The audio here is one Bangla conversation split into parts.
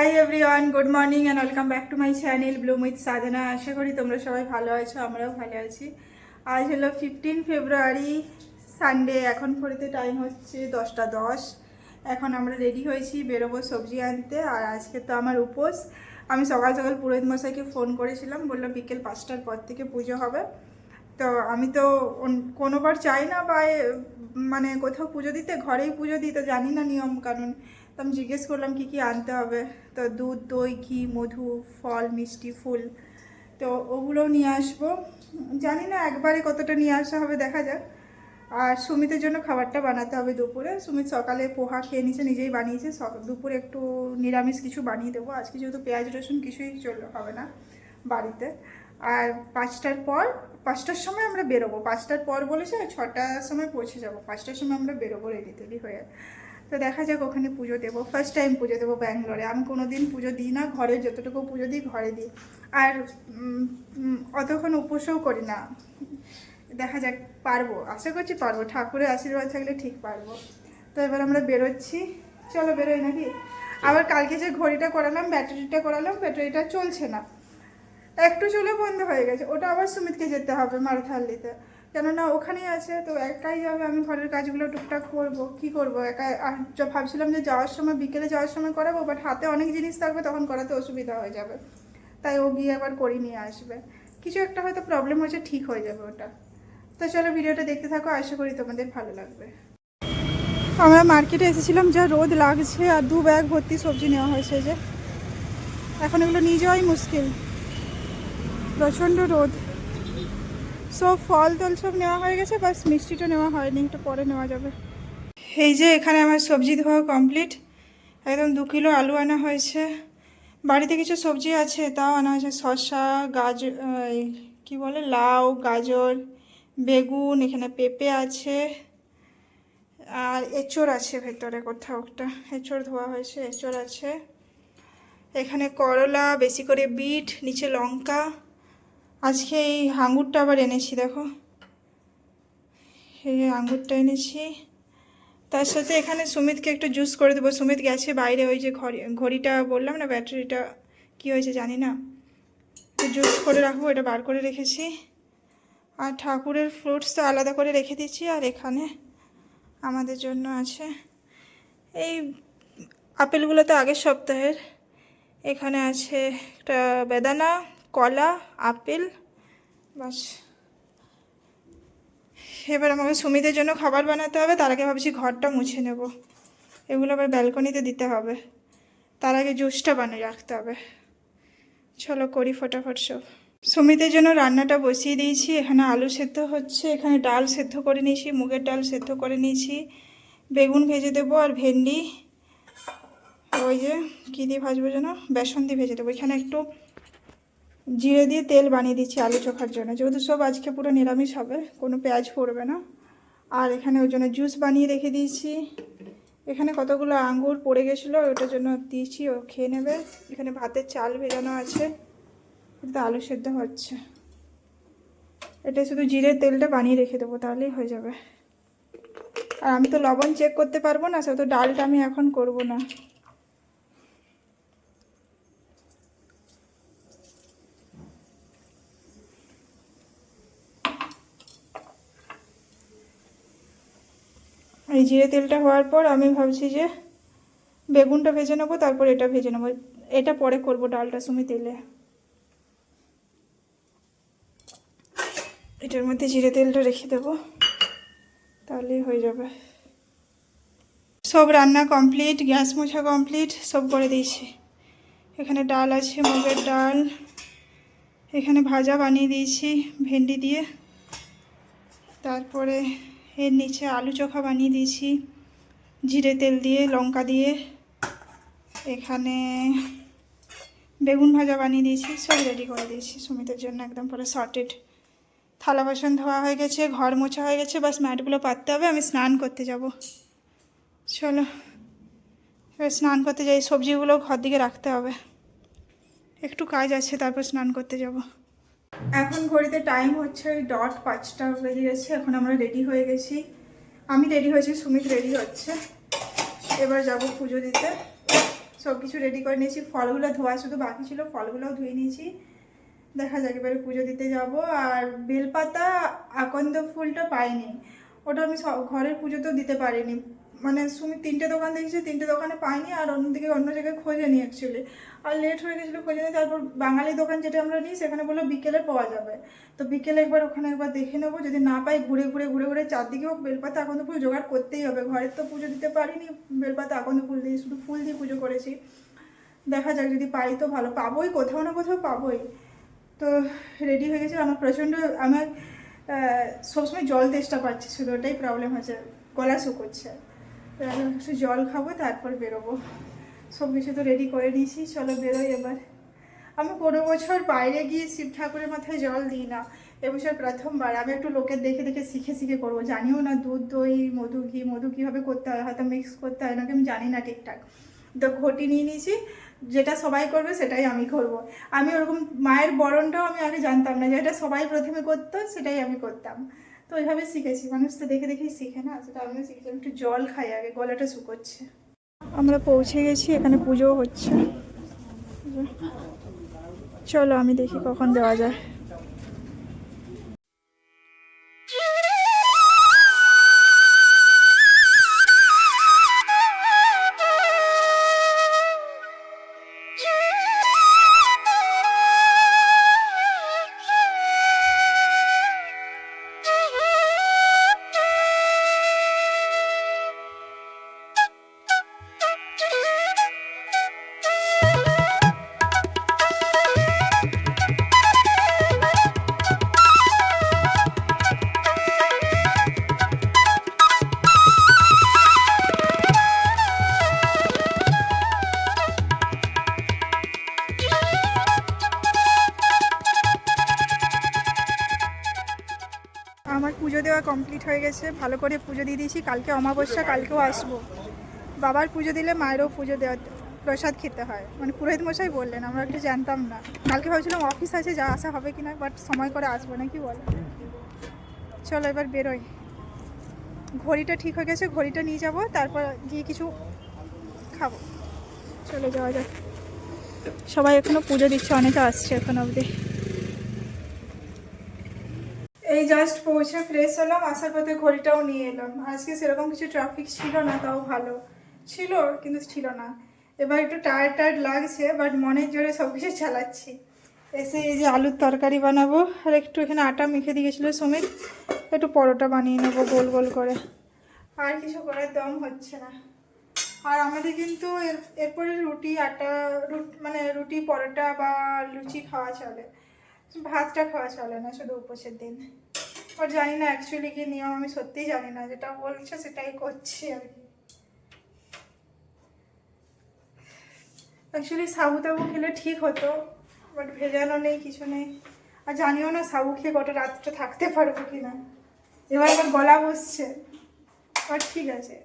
High everyone, good morning and welcome back to my channel bloom with Sadhana. আশা করি তোমরা সবাই ভালো আছো, আমরাও ভালো আছি। আজ হলো 15 ফেব্রুয়ারি, সানডে। এখন ঘড়িতে টাইম হচ্ছে 10:10। এখন আমরা রেডি হয়েছি, বেরোবো সবজি আনতে। আর আজকে তো আমার উপোস। আমি সকাল সকাল পুরোহিত মশাইকে ফোন করেছিলাম, বললো বিকেল 5টার পর থেকে পুজো হবে। তো আমি তো কোনোবার চাই না বা মানে কোথাও পুজো দিতে, ঘরেই পুজো দিই, তো জানি না নিয়ম কানুন। তো আমি জিজ্ঞেস করলাম কী কী আনতে হবে। তো দুধ, দই, ঘি, মধু, ফল, মিষ্টি, ফুল, তো ওগুলোও নিয়ে আসবো। জানি না একবারে কতটা নিয়ে আসা হবে, দেখা যাক। আর সুমিতের জন্য খাবারটা বানাতে হবে দুপুরে। সুমিত সকালে পোহা খেয়ে নিয়েছে, নিজেই বানিয়েছে। দুপুরে একটু নিরামিষ কিছু বানিয়ে দেবো আজকে, যেহেতু পেঁয়াজ রসুন কিছুই হবে না বাড়িতে। আর 5টার সময় আমরা বেরোবো। 5টার পর বলেছে, 6টার সময় পৌঁছে যাবো। 5টার সময় আমরা বেরোবো রেডি টেডি হয়ে। তো দেখা যাক, ওখানে পুজো দেবো। ফার্স্ট টাইম পুজো দেবো ব্যাঙ্গালোরে। আমি কোনো দিন পুজো দিই না, ঘরে যতটুকু পুজো দিই ঘরে দিই। আর অতক্ষণ উপোসও করি না। দেখা যাক, পারবো, আশা করছি পারবো। ঠাকুরের আশীর্বাদ থাকলে ঠিক পারবো। তো এবার আমরা বেরোচ্ছি, চলো বেরোই নাকি। আবার কালকে যে ঘড়িটা করালাম, ব্যাটারিটা চলছে না, একটু চলে বন্ধ হয়ে গেছে। ওটা আবার সুমিতকে যেতে হবে মারুথাল্লিতে, কেননা ওখানেই আছে। তো একাই যাবে, আমি ঘরের কাজগুলো টুকটাক করবো। কি করবো একা। আর ভাবছিলাম যে যাওয়ার সময়, বিকেলে যাওয়ার সময় করাবো, বাট হাতে অনেক জিনিস থাকবে, তখন করাতে অসুবিধা হয়ে যাবে। তাই ও গিয়ে আবার করে নিয়ে আসবে। কিছু একটা হয়তো প্রবলেম হয়েছে, ঠিক হয়ে যাবে ওটা। তো চলো ভিডিওটা দেখতে থাকো, আশা করি তোমাদের ভালো লাগবে। আমরা মার্কেটে এসেছিলাম, যা রোদ লাগছে, আর 2 ব্যাগ ভর্তি সবজি নেওয়া হয়েছে। যে এখন এগুলো নিয়ে যাওয়াই মুশকিল, প্রচণ্ড রোদ। সব ফল টল সব নেওয়া হয়ে গেছে, বাস মিষ্টিটা নেওয়া হয়নি, একটু পরে নেওয়া যাবে। এই যে এখানে আমার সবজি ধোয়া কমপ্লিট। একদম 2 কিলো আলু আনা হয়েছে। বাড়িতে কিছু সবজি আছে, তাও আনা হয়েছে। শসা, গাজর, কি বলে, লাউ, গাজর, বেগুন, এখানে পেঁপে আছে, আর এঁচড় আছে ভেতরে কোথাও একটা। এঁচড় ধোয়া হয়েছে, এঁচড় আছে। এখানে করলা, বেশি করে বিট, নিচে লঙ্কা। আজকে এই আঙুরটা আবার এনেছি, দেখো এই আঙুরটা এনেছি। তার সাথে এখানে সুমিতকে একটু জুস করে দেবো। সুমিত গেছে বাইরে, ওই যে ঘড়িটা বললাম না, ব্যাটারিটা কি হয়েছে জানি না, জুস করে রাখবো, এটা বার করে রেখেছি। আর ঠাকুরের ফ্রুটস তো আলাদা করে রেখে দিচ্ছি। আর এখানে আমাদের জন্য আছে এই আপেলগুলো, তো আগের সপ্তাহের। এখানে আছে একটা বেদানা, কলা, আপেল, বাস। এবার আমাকে সুমিতের জন্য খাবার বানাতে হবে। তার আগে ভাবছি ঘরটা মুছে নেব, এগুলো আবার ব্যালকনিতে দিতে হবে। তার আগে জুসটা বানিয়ে রাখতে হবে। চলো করি ফটাফট সব। সুমিতের জন্য রান্নাটা বসিয়ে দিয়েছি। এখানে আলু সেদ্ধ হচ্ছে, এখানে ডাল সেদ্ধ করে নিয়েছি, মুগের ডাল সেদ্ধ করে নিয়েছি। বেগুন ভেজে দেবো, আর ভেন্ডি ওই যে কী দিয়ে ভাজবো যেন, বেসন দিয়ে ভেজে দেবো। এখানে একটু জিরে দিয়ে তেল বানিয়ে দিচ্ছি আলু চোখার জন্য, যেহেতু সব আজকে পুরো নিরামিষ হবে, কোনো পেঁয়াজ পড়বে না। আর এখানে ওই জন্য জুস বানিয়ে রেখে দিয়েছি। এখানে কতগুলো আঙ্গুর পড়ে গেছিলো, ওটার জন্য দিয়েছি, ও খেয়ে নেবে। এখানে ভাতের চাল ভেজানো আছে, কিন্তু আলু সেদ্ধ হচ্ছে। এটা শুধু জিরের তেলটা বানিয়ে রেখে দেবো, তাহলেই হয়ে যাবে। আর আমি তো লবণ চেক করতে পারবো না, সেহেতু ডালটা আমি এখন করব না। এই জিরে তেলটা হওয়ার পর আমি ভাবছি যে বেগুনটা ভেজে নেবো, তারপর এটা ভেজে নেবো। এটা পরে করব, ডালটা সময় তেলে। এটার মধ্যে জিরে তেলটা রেখে দেবো, তাহলেই হয়ে যাবে। সব রান্না কমপ্লিট, গ্যাস মোছা কমপ্লিট, সব করে দিয়েছি। এখানে ডাল আছে, মুগের ডাল। এখানে ভাজা বানিয়ে দিয়েছি ভেন্ডি দিয়ে। তারপরে এর নিচে আলু চোখা বানিয়ে দিয়েছি জিরে তেল দিয়ে, লঙ্কা দিয়ে। এখানে বেগুন ভাজা বানিয়ে দিয়েছি, সব রেডি করে দিয়েছি সুমিতের জন্য, একদম পুরো সর্টেড। থালা বাসন ধোয়া হয়ে গেছে, ঘর মোছা হয়ে গেছে, বাস ম্যাটগুলো পাততে হবে। আমি স্নান করতে যাব। চলো এবার স্নান করতে যাই। সবজিগুলো ঘর দিকে রাখতে হবে, একটু কাজ আছে, তারপর স্নান করতে যাব। এখন ঘড়িতে টাইম হচ্ছে 5টা বেজে গেছে। এখন আমরা রেডি হয়ে গেছি, আমি রেডি হয়েছি, সুমিত রেডি হচ্ছে। এবার যাব পুজো দিতে। সব কিছু রেডি করে নিয়েছি, ফলগুলো ধোয়া শুধু বাকি ছিল, ফলগুলোও ধুয়ে নিয়েছি। দেখা যাক এবারে পুজো দিতে যাব। আর বেলপাতা আকন্দ ফুলটা পাইনি, ওটা আমি ঘরের পুজোতেও দিতে পারিনি। মানে সুমি 3টে দোকান দেখেছি, 3টে দোকানে পাইনি, আর অন্যদিকে অন্য জায়গায় খোঁজে নিই অ্যাকচুয়ালি, আর লেট হয়ে গেছিলো খোঁজে নিই। তারপর বাঙালি দোকান যেটা আমরা নিই সেখানে বললো বিকেলে পাওয়া যাবে, তো বিকেলে একবার ওখানে একবার দেখে নেবো, যদি না পাই ঘুরে ঘুরে ঘুরে ঘুরে চারদিকেও বেলপাতা আকন্দ ফুল জোগাড় করতেই হবে। ঘরের তো পুজো দিতে পারিনি বেলপাতা আকন্দ ফুল দিয়ে, শুধু ফুল দিয়ে পুজো করেছি। দেখা যাক যদি পাই তো ভালো, পাবোই কোথাও না কোথাও পাবোই। তো রেডি হয়ে গেছে। আমার প্রচণ্ড, আমার সবসময় জল তেষ্টা পাচ্ছি, শুধু ওটাই প্রবলেম হচ্ছে, গলা শুকোচ্ছে। তো আমি একটু জল খাবো তারপর বেরোবো। সব কিছু তো রেডি করে নিয়েছি, চলো বেরোই এবার। আমি কোনো বছর বাইরে গিয়ে শিব ঠাকুরের মাথায় জল দিই না, এবছর প্রথমবার। আমি একটু লোকের দেখে দেখে শিখে শিখে করবো, জানিও না দুধ দই মধু কীভাবে করতে হয়, হয়তো মিক্স করতে হয় নাকি আমি জানি না ঠিকঠাক। তো ঘটি নিয়ে নিয়েছি, যেটা সবাই করবে সেটাই আমি করব। আমি ওরকম মায়ের বরণটাও আমি আগে জানতাম না, যেটা সবাই প্রথমে করতো সেটাই আমি করতাম। তো ওইভাবে শিখেছি, মানুষ তো দেখে দেখেই শিখে না, সেটা আমিও শিখেছি। একটু জল খাই আগে, গলাটা শুকোচ্ছে। আমরা পৌঁছে গেছি, এখানে পুজো হচ্ছে। চলো আমি দেখি কখন দেওয়া যায়। আমার পুজো দেওয়া কমপ্লিট হয়ে গেছে, ভালো করে পুজো দিয়ে দিয়েছি। কালকে অমাবস্যা, কালকেও আসবো। বাবার পুজো দিলে মায়েরও পুজো দেওয়া, প্রসাদ খেতে হয়, মানে পুরোহিত মশাই বললেন, আমরা একটু জানতাম না। কালকে ভাবছিলাম অফিস আছে, যা আসা হবে কি না, বাট সময় করে আসবো না, কি বলে। চলো এবার বেরোই। ঘড়িটা ঠিক হয়ে গেছে, ঘড়িটা নিয়ে যাব, তারপর গিয়ে কিছু খাবো। চলে যাওয়া যাক। সবাই এখনো পুজো দিচ্ছে, অনেকে আসছে এখন অবধি। এই জাস্ট পৌঁছে ফ্রেশ হলাম, আসার পথে ঘড়িটাও নিয়ে এলাম। আজকে সেরকম কিছু ট্রাফিক ছিল না, তাও ভালো ছিল, কিন্তু ছিল না। এবার একটু টায়ার্ড লাগছে, বাট মনের জোরে সব কিছু চালাচ্ছি। এসে এই যে আলুর তরকারি বানাবো, আর একটু এখানে আটা মেখে দিয়ে গেছিলো সুমিত, একটু পরোটা বানিয়ে নেবো গোল গোল করে। আর কিছু করার দম হচ্ছে না। আর আমাদের কিন্তু এরপরে রুটি আটা, মানে রুটি পরোটা বা লুচি খাওয়া চলে, ভাতটা খাওয়া চলে না, শুধু উপোসের দিন। আর জানি না অ্যাকচুয়ালি কি নিয়ম, আমি সত্যিই জানি না, যেটা বলছে সেটাই করছি আর কি। অ্যাকচুয়ালি সাবু তাবু খেলে ঠিক হতো, বাট ভেজানো নেই, কিছু নেই। আর জানিও না সাবু খেয়ে গোটা রাতটা থাকতে পারবো কি না। এবার গলা বসছে, বাট ঠিক আছে,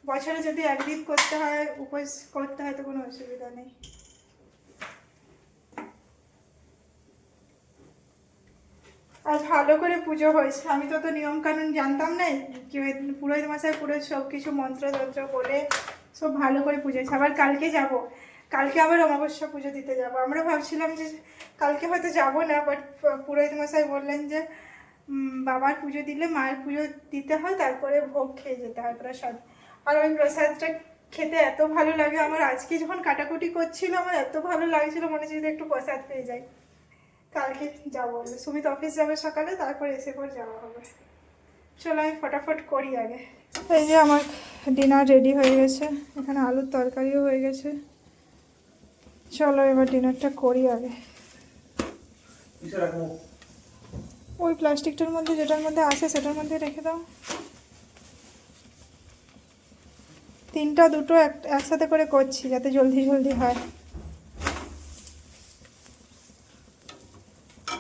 বছরে যদি একদিন করতে হয়, উপোস করতে হয়, তো কোনো অসুবিধা নেই। আর ভালো করে পুজো হয়েছে, আমি তো নিয়ম কানুন জানতাম না, পুরোহিত মশাই পুরো সব কিছু মন্ত্র বলে সব ভালো করে পুজো হয়েছে। আবার কালকে যাব, কালকে আবার অমাবস্যা পুজো দিতে যাব। আমরা ভাবছিলাম যে কালকে হয়তো যাব না, বাট পুরোহিত মশাই বললেন যে বাবার পুজো দিলে মায়ের পুজো দিতে হয়, তারপরে ভোগ খেয়ে যেতে হয় প্রসাদ। আর ওই প্রসাদটা খেতে এত ভালো লাগে আমার, আজকে যখন কাটাকুটি করছিল আমার এত ভালো লাগছিল, মনে হচ্ছে যদি একটু প্রসাদ পেয়ে যাই। কালকে যাবো, সুমিত অফিস যাবে সকালে, তারপর এসে পর যাওয়া হবে। চলো আমি ফটাফট করি আগে। এই যে আমার ডিনার রেডি হয়ে গেছে, এখানে আলুর তরকারিও হয়ে গেছে। চলো এবার ডিনারটা করি আগে। ওই প্লাস্টিকটার মধ্যে, যেটার মধ্যে আছে সেটার মধ্যে রেখে দাও। 3টা 2টো একসাথে করে করছি যাতে জলদি জলদি হয়।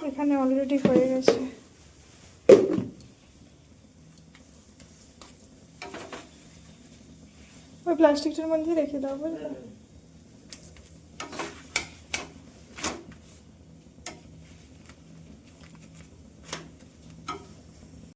এখানে অলরেডি হয়ে গেছে। ওই প্লাস্টিকটার মধ্যে রেখে দাও, বুঝলে।